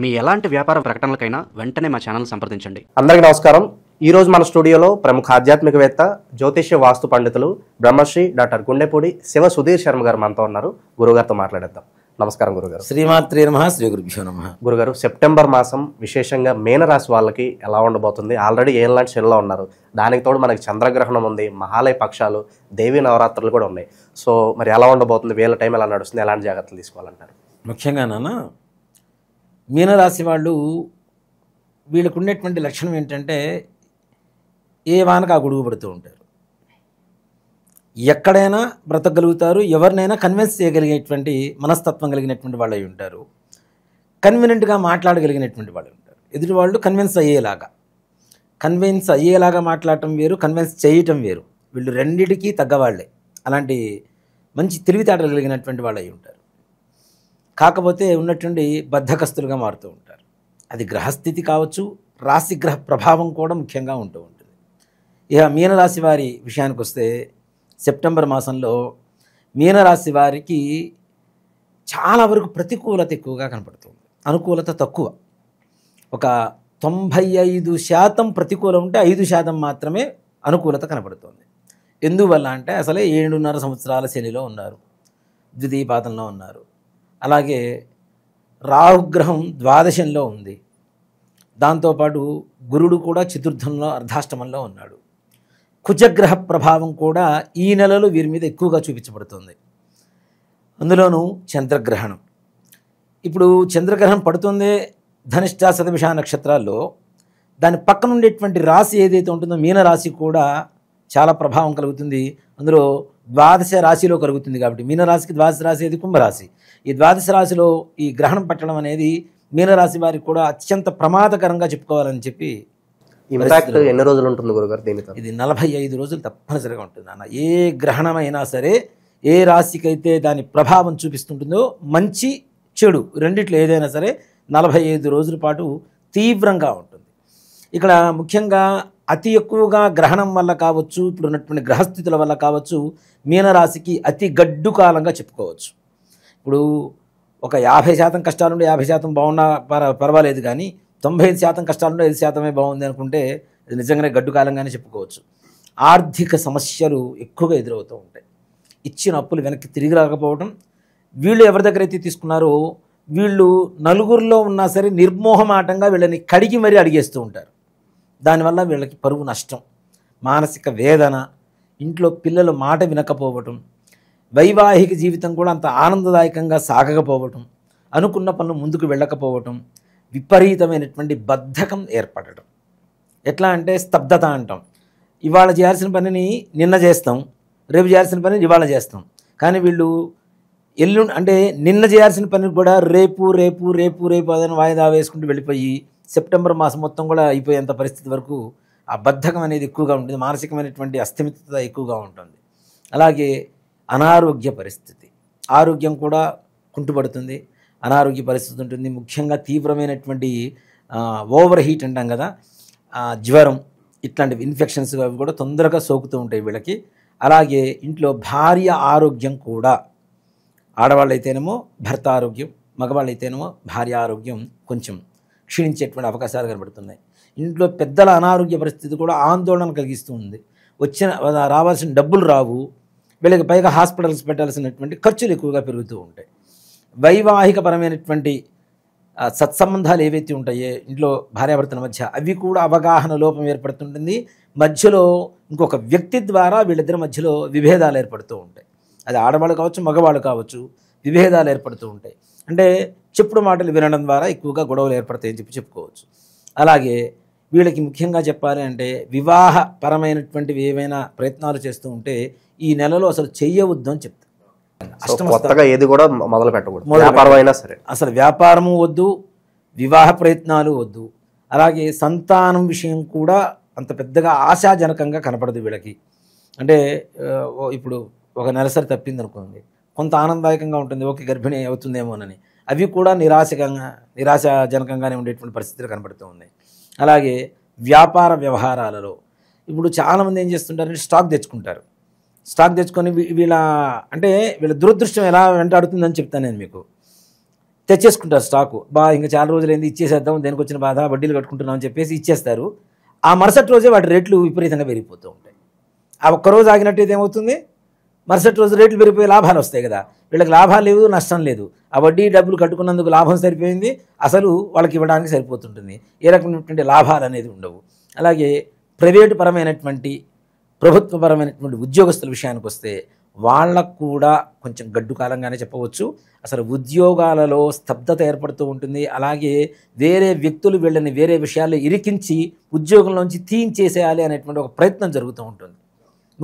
మీ ఎలాంటి వ్యాపార ప్రకటనలకైనా వెంటనే మా ఛానల్ సంప్రదించండి. అందరికీ నమస్కారం. ఈరోజు మన స్టూడియోలో ప్రముఖ ఆధ్యాత్మికవేత్త, జ్యోతిష్య వాస్తు పండితులు బ్రహ్మశ్రీ డాక్టర్ గుండెపూడి శివ సుధీర్ శర్మ గారు మనతో ఉన్నారు. గురుగారితో మాట్లాడేద్దాం. నమస్కారం గురుగారు. శ్రీమాత్రే నమః. శ్రీ గురుభ్యో నమః. గురుగారు, సెప్టెంబర్ మాసం విశేషంగా మీనరాశి వాళ్ళకి ఎలా ఉండబోతుంది? ఆల్రెడీ ఏళ్ళనాటి శనిలో ఉన్నారు, దానికి తోడు మనకి చంద్రగ్రహణం ఉంది, మహాలయ పక్షాలు, దేవీ నవరాత్రులు కూడా ఉన్నాయి. సో మరి ఎలా ఉండబోతుంది? వీళ్ళ టైం ఎలా నడుస్తుంది? ఎలాంటి జాగ్రత్తలు తీసుకోవాలంటారు? ముఖ్యంగా నాన్న, మీనరాశి వాళ్ళు వీళ్ళకు ఉండేటువంటి లక్షణం ఏంటంటే ఏ వానకు ఆ గొడుగు పడుతూ ఉంటారు. ఎక్కడైనా బ్రతకగలుగుతారు, ఎవరినైనా కన్విన్స్ చేయగలిగేటువంటి మనస్తత్వం కలిగినటువంటి వాళ్ళు అయి ఉంటారు. కన్వీనెంట్గా మాట్లాడగలిగినటువంటి వాళ్ళు ఉంటారు. ఎదుటి వాళ్ళు కన్విన్స్ అయ్యేలాగా మాట్లాడటం వేరు, కన్విన్స్ చేయటం వేరు. వీళ్ళు రెండిటికీ తగ్గవాళ్లే. అలాంటి మంచి తెలివితేటలు కలిగినటువంటి వాళ్ళు అయి ఉంటారు. కాకపోతే ఉన్నటువంటి బద్ధకస్తులుగా మారుతూ ఉంటారు. అది గ్రహస్థితి కావచ్చు, రాశిగ్రహ ప్రభావం కూడా ముఖ్యంగా ఉంటూ ఉంటుంది. ఇక మీనరాశి వారి విషయానికి వస్తే, సెప్టెంబర్ మాసంలో మీనరాశి వారికి చాలా వరకు ప్రతికూలత ఎక్కువగా కనపడుతుంది, అనుకూలత తక్కువ. ఒక 95% ప్రతికూలం ఉంటే 5% మాత్రమే అనుకూలత కనపడుతుంది. ఎందువల్ల అంటే అసలే 7.5 సంవత్సరాల శనిలో ఉన్నారు, ద్వితీయపాదంలో ఉన్నారు. అలాగే రాహుగ్రహం ద్వాదశంలో ఉంది. దాంతోపాటు గురుడు కూడా చతుర్థంలో అర్ధాష్టమంలో ఉన్నాడు. కుజగ్రహ ప్రభావం కూడా ఈ నెలలో వీరి మీద ఎక్కువగా చూపించబడుతుంది. అందులోనూ చంద్రగ్రహణం. ఇప్పుడు చంద్రగ్రహణం పడుతుందే ధనిష్ట శతభిష నక్షత్రాల్లో. దాని పక్కన ఉండేటువంటి రాశి ఏదైతే ఉంటుందో మీనరాశి కూడా చాలా ప్రభావం కలుగుతుంది. అందులో ద్వాదశ రాశిలో కలుగుతుంది. కాబట్టి మీనరాశికి ద్వాదశ రాశి ఏది? కుంభరాశి. ఈ ద్వాదశ రాశిలో ఈ గ్రహణం పట్టడం అనేది మీనరాశి వారికి కూడా అత్యంత ప్రమాదకరంగా చెప్పుకోవాలని చెప్పి. ఇంపాక్ట్ ఎన్ని రోజులు ఉంటుంది గురుగారు దీనికి? ఇది 45 రోజులు తప్పనిసరిగా ఉంటుంది అన్న. ఏ గ్రహణమైనా సరే, ఏ రాశికైతే దాని ప్రభావం చూపిస్తుంటుందో, మంచి చెడు రెండిట్లో ఏదైనా సరే 45 రోజుల పాటు తీవ్రంగా ఉంటుంది. ఇక్కడ ముఖ్యంగా అతి ఎక్కువగా గ్రహణం వల్ల కావచ్చు, ఇప్పుడు ఉన్నటువంటి గ్రహస్థితుల వల్ల కావచ్చు, మీనరాశికి అతి గడ్డు కాలంగా చెప్పుకోవచ్చు. ఇప్పుడు ఒక 50% కష్టాలుండే 50% బాగున్నా పర్వాలేదు, కానీ 95% కష్టాలుండే 5% బాగుంది అనుకుంటే అది నిజంగానే గడ్డు కాలంగానే చెప్పుకోవచ్చు. ఆర్థిక సమస్యలు ఎక్కువగా ఎదురవుతూ ఉంటాయి. ఇచ్చిన అప్పులు వెనక్కి తిరిగి రాకపోవడం, వీళ్ళు ఎవరి దగ్గర అయితే తీసుకున్నారో వీళ్ళు నలుగురిలో ఉన్నా సరే నిర్మోహమాటంగా వీళ్ళని కడిగి మరీ అడిగేస్తూ ఉంటారు. దానివల్ల వీళ్ళకి పరువు నష్టం, మానసిక వేదన, ఇంట్లో పిల్లలు మాట వినకపోవటం, వైవాహిక జీవితం కూడా అంత ఆనందదాయకంగా సాగకపోవటం, అనుకున్న పనులు ముందుకు వెళ్ళకపోవటం, విపరీతమైనటువంటి బద్ధకం ఏర్పడటం. ఎట్లా అంటే స్తబ్దత అంటాం. ఇవాళ చేయాల్సిన పనిని నిన్న చేస్తాం, రేపు చేయాల్సిన పనిని ఇవాళ చేస్తాం. కానీ వీళ్ళు అంటే నిన్న చేయాల్సిన పని కూడా రేపు రేపు రేపు రేపు అదని వాయిదా వేసుకుంటూ వెళ్ళిపోయి సెప్టెంబర్ మాసం మొత్తం కూడా అయిపోయేంత పరిస్థితి వరకు ఆ బద్ధకం అనేది ఎక్కువగా ఉంటుంది. మానసికమైనటువంటి అస్థిమితత ఎక్కువగా ఉంటుంది. అలాగే అనారోగ్య పరిస్థితి, ఆరోగ్యం కూడా కుంటుపడుతుంది, అనారోగ్య పరిస్థితి ఉంటుంది. ముఖ్యంగా తీవ్రమైనటువంటి ఓవర్ హీట్ అంటాం కదా, జ్వరం, ఇట్లాంటివి ఇన్ఫెక్షన్స్ అవి కూడా తొందరగా సోకుతూ ఉంటాయి వీళ్ళకి. అలాగే ఇంట్లో భార్య ఆరోగ్యం కూడా, ఆడవాళ్ళైతేనేమో భర్త ఆరోగ్యం, మగవాళ్ళైతేనేమో భార్య ఆరోగ్యం కొంచెం క్షీణించేటువంటి అవకాశాలు కనబడుతున్నాయి. ఇంట్లో పెద్దల అనారోగ్య పరిస్థితి కూడా ఆందోళన కలిగిస్తూ ఉంది. రావాల్సిన డబ్బులు రావు, వీళ్ళకి పైగా హాస్పిటల్స్ పెట్టాల్సినటువంటి ఖర్చులు ఎక్కువగా పెరుగుతూ ఉంటాయి. వైవాహికపరమైనటువంటి సత్సంబంధాలు ఏవైతే ఉంటాయో ఇంట్లో భార్యాభర్తల మధ్య, అవి కూడా అవగాహన లోపం ఏర్పడుతుంటుంది. మధ్యలో ఇంకొక వ్యక్తి ద్వారా వీళ్ళిద్దరి మధ్యలో విభేదాలు ఏర్పడుతూ ఉంటాయి. అది ఆడవాళ్ళు కావచ్చు, మగవాళ్ళు కావచ్చు, విభేదాలు ఏర్పడుతూ ఉంటాయి. అంటే చెప్పుడు మాటలు వినడం ద్వారా ఎక్కువగా గొడవలు ఏర్పడతాయని చెప్పుకోవచ్చు. అలాగే వీళ్ళకి ముఖ్యంగా చెప్పాలి అంటే వివాహపరమైనటువంటివి ఏవైనా ప్రయత్నాలు చేస్తూ ఉంటే ఈ నెలలో అసలు చెయ్యవద్దు అని చెప్తారు. కొత్తగా ఏది కూడా మొదలు పెట్టకూడదు, వ్యాపారం అయినా సరే. అసలు వ్యాపారము వద్దు, వివాహ ప్రయత్నాలు వద్దు. అలాగే సంతానం విషయం కూడా అంత పెద్దగా ఆశాజనకంగా కనపడదు వీళ్ళకి. అంటే ఇప్పుడు ఒక నెలసరి తప్పింది అనుకోండి, కొంత ఆనందదాయకంగా ఉంటుంది, ఓకే గర్భిణి అవుతుందేమోనని. అవి కూడా నిరాశాజనకంగానే ఉండేటువంటి పరిస్థితులు కనబడుతూ ఉన్నాయి. అలాగే వ్యాపార వ్యవహారాలలో ఇప్పుడు చాలామంది ఏం చేస్తుంటారంటే స్టాక్ తెచ్చుకొని వీళ్ళ దురదృష్టం ఎలా వెంటాడుతుందని చెప్తాను నేను మీకు. తెచ్చేసుకుంటారు స్టాకు. ఇంకా చాలా రోజులైంది ఇచ్చేసేద్దాం, దేనికి వచ్చిన బాధ, వడ్డీలు కట్టుకుంటున్నాం అని చెప్పేసి ఇచ్చేస్తారు. ఆ మరుసటి రోజే వాటి రేట్లు విపరీతంగా పెరిగిపోతూ ఉంటాయి. ఆ ఒక్కరోజు ఆగినట్టయితే ఏమవుతుంది, మరుసటి రోజు రేట్లు పెరిగిపోయి లాభాలు వస్తాయి కదా. వీళ్ళకి లాభాలు లేవు, నష్టం లేదు. ఆ వడ్డీ డబ్బులు కట్టుకున్నందుకు లాభం సరిపోయింది, అసలు వాళ్ళకి ఇవ్వడానికి సరిపోతుంటుంది. ఏ రకమైనటువంటి లాభాలు అనేది ఉండవు. అలాగే ప్రైవేటు పరమైనటువంటి ప్రభుత్వపరమైనటువంటి ఉద్యోగస్తుల విషయానికి వస్తే వాళ్ళకు కూడా కొంచెం గడ్డు కాలంగానే చెప్పవచ్చు. అసలు ఉద్యోగాలలో స్తబ్దత ఏర్పడుతూ ఉంటుంది. అలాగే వేరే వ్యక్తులు వీళ్ళని వేరే విషయాల్లో ఇరికించి ఉద్యోగంలోంచి తీయించేసేయాలి అనేటువంటి ఒక ప్రయత్నం జరుగుతూ ఉంటుంది.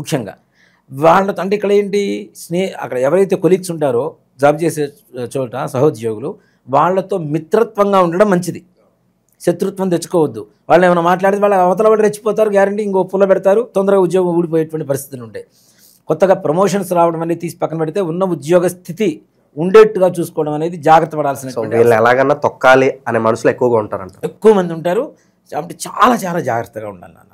ముఖ్యంగా వాళ్ళతో అంటే ఇక్కడ ఏంటి, అక్కడ ఎవరైతే కొలీగ్స్ ఉంటారో జాబ్ చేసే చోట సహోద్యోగులు, వాళ్ళతో మిత్రత్వంగా ఉండడం మంచిది. శత్రుత్వం తెచ్చుకోవద్దు. వాళ్ళు ఏమైనా మాట్లాడితే వాళ్ళ అవతల వాళ్ళు రెచ్చిపోతారు, గ్యారంటీ ఇంకో పుల్ల పెడతారు, తొందరగా ఉద్యోగం ఊడిపోయేటువంటి పరిస్థితులు ఉంటాయి. కొత్తగా ప్రమోషన్స్ రావడం అనేది తీసి పక్కన పెడితే ఉన్న ఉద్యోగ స్థితి ఉండేట్టుగా చూసుకోవడం అనేది జాగ్రత్త పడాల్సిన. వీళ్ళు ఎలాగన్నా తొక్కాలి అనే మనుషులు ఎక్కువగా ఉంటారంట, ఎక్కువ మంది ఉంటారు. కాబట్టి చాలా చాలా జాగ్రత్తగా ఉండాలి నాన్న.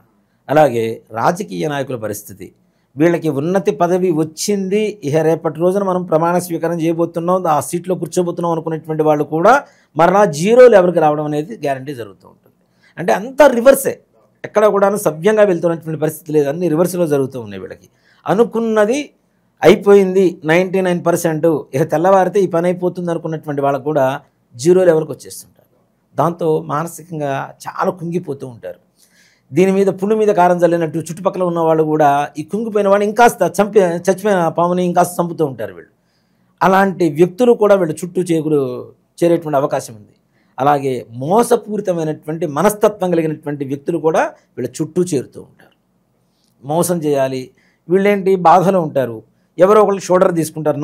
అలాగే రాజకీయ నాయకుల పరిస్థితి, వీళ్ళకి ఉన్నతి పదవి వచ్చింది, ఇక రేపటి రోజున మనం ప్రమాణ స్వీకారం చేయబోతున్నాం, ఆ సీట్లో కూర్చోబోతున్నాం అనుకునేటువంటి వాళ్ళు కూడా మరలా జీరో లెవెల్కి రావడం అనేది గ్యారంటీ జరుగుతూ ఉంటుంది. అంటే అంతా రివర్సే, ఎక్కడ కూడా సభ్యంగా వెళ్తున్నటువంటి పరిస్థితి లేదు, అన్ని రివర్స్లో జరుగుతూ ఉన్నాయి. వీళ్ళకి అనుకున్నది అయిపోయింది 99%, ఇక తెల్లవారితే ఈ పని అయిపోతుంది అనుకున్నటువంటి వాళ్ళకు కూడా జీరో లెవెల్కి వచ్చేస్తుంటారు. దాంతో మానసికంగా చాలా కుంగిపోతూ ఉంటారు. దీని మీద పుండు మీద కారం చల్లినట్టు చుట్టుపక్కల ఉన్న వాళ్ళు కూడా ఈ కుంగిపోయిన వాడిని ఇంకాస్త చచ్చిపోయిన పాముని ఇంకాస్త చంపుతూ ఉంటారు వీళ్ళు. అలాంటి వ్యక్తులు కూడా వీళ్ళు చుట్టూ చేరేటువంటి అవకాశం ఉంది. అలాగే మోసపూరితమైనటువంటి మనస్తత్వం కలిగినటువంటి వ్యక్తులు కూడా వీళ్ళ చుట్టూ చేరుతూ ఉంటారు. మోసం చేయాలి, వీళ్ళేంటి బాధలో ఉంటారు, ఎవరో ఒకళ్ళు షోల్డర్ తీసుకుంటారు,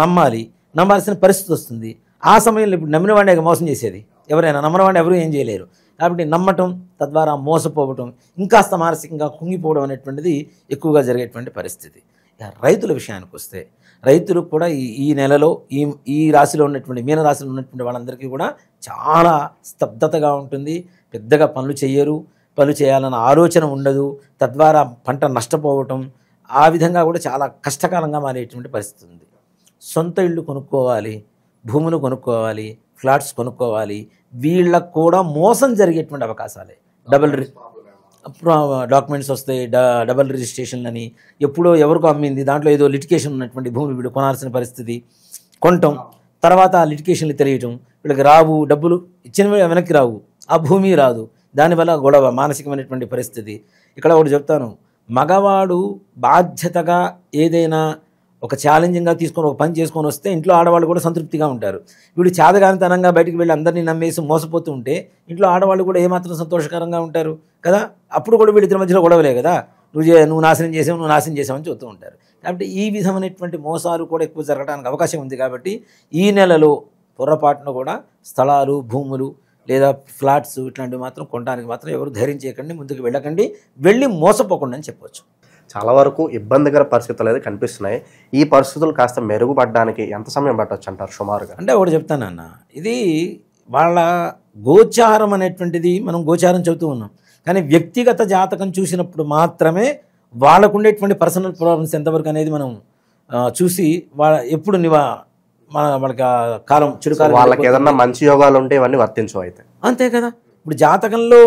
నమ్మాల్సిన పరిస్థితి వస్తుంది. ఆ సమయంలో ఇప్పుడు నమ్మిన వాడిని మోసం చేసేది ఎవరైనా, నమ్మని వాడిని ఎవరు ఏం చేయలేరు. కాబట్టి నమ్మటం, తద్వారా మోసపోవటం, ఇంకాస్త మానసికంగా కుంగిపోవడం అనేటువంటిది ఎక్కువగా జరిగేటువంటి పరిస్థితి. రైతుల విషయానికి వస్తే రైతులు కూడా ఈ నెలలో ఈ రాశిలో ఉన్నటువంటి మీన రాశిలో ఉన్నటువంటి వాళ్ళందరికీ కూడా చాలా స్తబ్దతగా ఉంటుంది. పెద్దగా పనులు చేయరు, పనులు చేయాలన్న ఆలోచన ఉండదు, తద్వారా పంట నష్టపోవటం, ఆ విధంగా కూడా చాలా కష్టకాలంగా మారేటువంటి పరిస్థితి ఉంది. సొంత ఇళ్ళు కొనుక్కోవాలి, భూములు కొనుక్కోవాలి, ఫ్లాట్స్ కొనుక్కోవాలి, వీళ్ళకు కూడా మోసం జరిగేటువంటి అవకాశాలే. డాక్యుమెంట్స్ వస్తాయి, డబల్ రిజిస్ట్రేషన్లు అని, ఎప్పుడో ఎవరికో అమ్మింది, దాంట్లో ఏదో లిటికేషన్ ఉన్నటువంటి భూములు వీళ్ళు కొనాల్సిన పరిస్థితి, కొనటం, తర్వాత ఆ లిటికేషన్లు తెలియటం, వీళ్ళకి రావు, డబ్బులు ఇచ్చినవి వెనక్కి రావు, ఆ భూమి రాదు, దానివల్ల గొడవ, మానసికమైనటువంటి పరిస్థితి. ఇక్కడ ఒకటి చెప్తాను, మగవాడు బాధ్యతగా ఏదైనా ఒక ఛాలెంజింగ్గా తీసుకొని ఒక పని చేసుకొని వస్తే ఇంట్లో ఆడవాళ్ళు కూడా సంతృప్తిగా ఉంటారు. వీడు చాదగానితనంగా బయటికి వెళ్ళి అందరినీ నమ్మేసి మోసపోతూ ఉంటే ఇంట్లో ఆడవాళ్ళు కూడా ఏమాత్రం సంతోషకరంగా ఉంటారు కదా. అప్పుడు కూడా వీళ్ళిద్దరి మధ్యలో గొడవలే కదా, నువ్వు నాశనం చేసావు అని చెబుతూ ఉంటారు. కాబట్టి ఈ విధమైనటువంటి మోసాలు కూడా ఎక్కువ జరగడానికి అవకాశం ఉంది. కాబట్టి ఈ నెలలో పొరపాటున కూడా స్థలాలు, భూములు లేదా ఫ్లాట్స్ ఇట్లాంటివి మాత్రం కొనడానికి మాత్రం ఎవరు ధైర్యం చేయకండి, ముందుకు వెళ్ళకండి, వెళ్ళి మోసపోకుండా అని చెప్పవచ్చు. చాలా వరకు ఇబ్బందికర పరిస్థితులు అయితే కనిపిస్తున్నాయి. ఈ పరిస్థితులు కాస్త మెరుగుపడడానికి ఎంత సమయం పట్టవచ్చు అంటారు సుమారుగా? అంటే ఒకటి చెప్తానన్న, ఇది వాళ్ళ గోచారం అనేటువంటిది మనం గోచారం చెబుతూ ఉన్నాం, కానీ వ్యక్తిగత జాతకం చూసినప్పుడు మాత్రమే వాళ్ళకు ఉండేటువంటి పర్సనల్ ప్రాబ్లమ్స్ ఎంతవరకు అనేది మనం చూసి ఎప్పుడు వాళ్ళకి కాలం చెడు కాలం, వాళ్ళకి ఏదన్నా మంచి యోగాలు ఉంటే ఇవన్నీ వర్తించవు అయితే. అంతే కదా. ఇప్పుడు జాతకంలో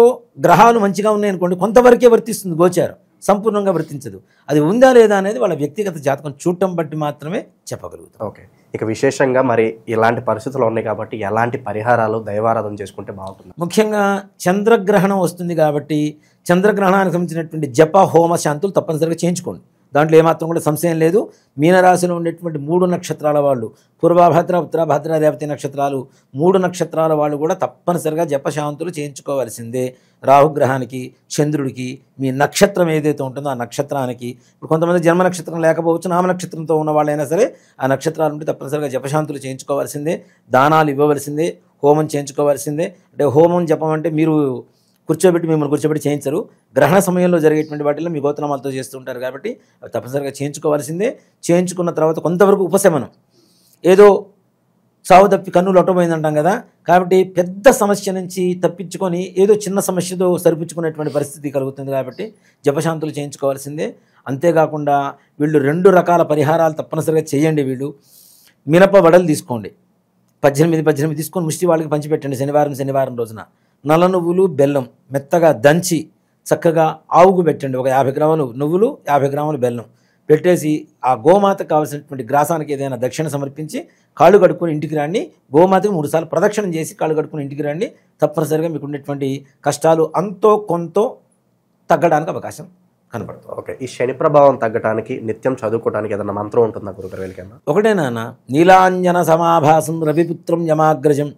గ్రహాలు మంచిగా ఉన్నాయనుకోండి, కొంతవరకే వర్తిస్తుంది గోచారం, సంపూర్ణంగా వర్తించదు. అది ఉందా లేదా అనేది వాళ్ళ వ్యక్తిగత జాతకం చూడటం బట్టి మాత్రమే చెప్పగలుగుతాం. ఓకే, ఇక విశేషంగా మరి ఇలాంటి పరిస్థితులు ఉన్నాయి కాబట్టి ఎలాంటి పరిహారాలు, దైవారాధన చేసుకుంటే బాగుంటుంది? ముఖ్యంగా చంద్రగ్రహణం వస్తుంది కాబట్టి చంద్రగ్రహణానికి సంబంధించినటువంటి జప హోమ శాంతులు తప్పనిసరిగా చేయించుకోండి, దాంట్లో ఏమాత్రం కూడా సంశయం లేదు. మీనరాశిలో ఉండేటువంటి 3 నక్షత్రాల వాళ్ళు, పూర్వభద్ర, ఉత్తరభద్ర, రేవతి నక్షత్రాలు, 3 నక్షత్రాల వాళ్ళు కూడా తప్పనిసరిగా జపశాంతులు చేయించుకోవాల్సిందే. రాహుగ్రహానికి, చంద్రుడికి, మీ నక్షత్రం ఏదైతే ఉంటుందో ఆ నక్షత్రానికి, ఇప్పుడు కొంతమంది జన్మ నక్షత్రం లేకపోవచ్చు, నామ నక్షత్రంతో ఉన్న వాళ్ళైనా సరే ఆ నక్షత్రాల నుండి తప్పనిసరిగా జపశాంతులు చేయించుకోవాల్సిందే, దానాలు ఇవ్వవలసిందే, హోమం చేయించుకోవాల్సిందే. అంటే హోమం జపం అంటే మీరు మిమ్మల్ని కూర్చోబెట్టి చేయించరు, గ్రహణ సమయంలో జరిగేటువంటి వాటిలో మీ గోత్రనామాలతో చేస్తుంటారు కాబట్టి అవి తప్పనిసరిగా చేయించుకోవాల్సిందే. చేయించుకున్న తర్వాత కొంతవరకు ఉపశమనం, ఏదో చావు తప్పి కన్ను లొట్టబోయిందంటాం కదా, కాబట్టి పెద్ద సమస్య నుంచి తప్పించుకొని ఏదో చిన్న సమస్యతో సరిపుచ్చుకునేటువంటి పరిస్థితి కలుగుతుంది. కాబట్టి జపశాంతులు చేయించుకోవాల్సిందే. అంతేకాకుండా వీళ్ళు 2 రకాల పరిహారాలు తప్పనిసరిగా చేయండి. వీళ్ళు మినప వడలు తీసుకోండి, 18 తీసుకొని ముష్టి వాళ్ళకి పంచిపెట్టండి శనివారం రోజున. నల్ల నువ్వులు బెల్లం మెత్తగా దంచి చక్కగా ఆవుకు పెట్టండి. ఒక 50 గ్రాములు నువ్వులు 50 గ్రాములు బెల్లం పెట్టేసి ఆ గోమాతకు కావాల్సినటువంటి గ్రాసానికి ఏదైనా దక్షిణ సమర్పించి కాళ్ళు కడుక్కొని ఇంటికి రండి. గోమాతకు 3 సార్లు ప్రదక్షిణం చేసి కాళ్ళు కడుక్కొని ఇంటికి రండి. తప్పనిసరిగా మీకు ఉండేటువంటి కష్టాలు అంతో కొంతో తగ్గడానికి అవకాశం కనపడుతుంది. ఓకే, ఈ శని ప్రభావం తగ్గడానికి నిత్యం చదువుకోవడానికి ఏదైనా మంత్రం ఉంటుందా గురుగారు వీళ్ళకైనా? ఒకటే నాన్న, నీలాంజన సమాభాసం రవిపుత్రం యమాగ్రజం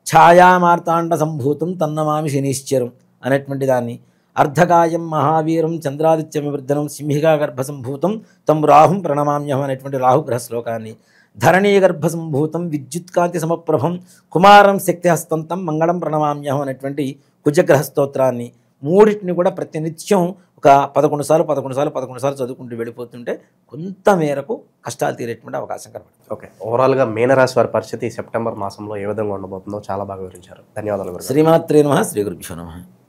ఛాయామార్తాండ సంభూతం తన్నమామి శనీశ్చరం అనేటువంటి దాన్ని, అర్ధకాయం మహావీరం చంద్రాదిత్య వివర్ధనం సింహికా గర్భ సంభూతం తం రాహుం ప్రణమామ్యహం అనేటువంటి రాహుగ్రహ శ్లోకాన్ని, ధరణీ గర్భ సంభూతం విద్యుత్కాంతి సమప్రభం కుమారం శక్తిహస్తంతం మంగళం ప్రణమామ్యహం అనేటువంటి కుజగ్రహ స్తోత్రాన్ని, మూడింటిని కూడా ప్రతినిత్యం ఒక 11 సార్లు చదువుకుంటూ వెళ్ళిపోతుంటే కొంత మేరకు కష్టాలు తీరేటువంటి అవకాశం కనబడుతుంది. ఓకే, ఓవరాల్గా మీనరాశి వారి పరిస్థితి సెప్టెంబర్ మాసంలో ఏ విధంగా ఉండబోతుందో చాలా బాగా వివరించారు. ధన్యవాదాలు గురుగారు. శ్రీమాత్రే నమః. శ్రీ గురుభ్యో నమః.